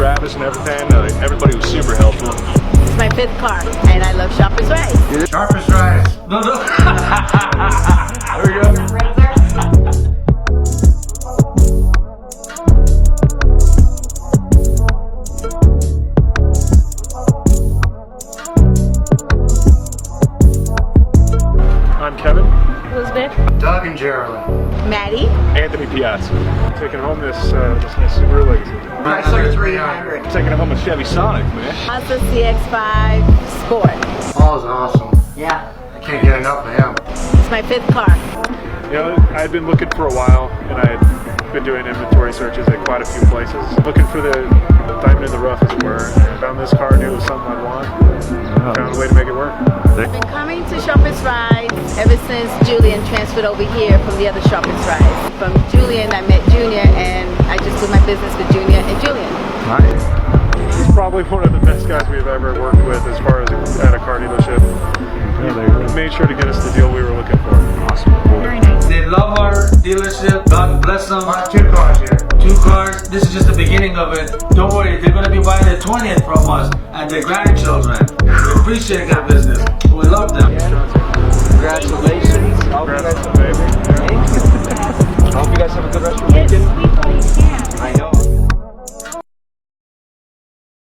Travis and everything. Everybody was super helpful. It's my 5th car, and I love Sharpest Rides. Sharpest Rides. No. There we go. I'm Kevin. Elizabeth. Doug and Geraldine. Maddie. Anthony Piazza. Taking home this nice Subaru Legacy. Chrysler 300. Taking home a Chevy Sonic, man. Mazda CX-5 Sport. Paul's awesome. Yeah. I can't get enough of him. It's my 5th car. You know, I had been looking for a while, and I had been doing inventory searches at quite a few places, looking for the diamond in the rough, as it were. And found this car, knew it was something I'd want. Found a way to make it work. I've been coming to Sharpest Rides ever since Julian transferred over here from the other Sharpest Rides. From Julian, I met Junior, and I just do my business with Junior and Julian. Nice. He's probably one of the best guys we've ever worked with as far as at a car dealership. He made sure to get us the deal we were looking for. Awesome. Very nice. They love our dealership. God bless them. 2 cars here. 2 cars. This is just the beginning of it. Don't worry, they're going to be buying the 20th from us and their grandchildren. We appreciate that business. We love them.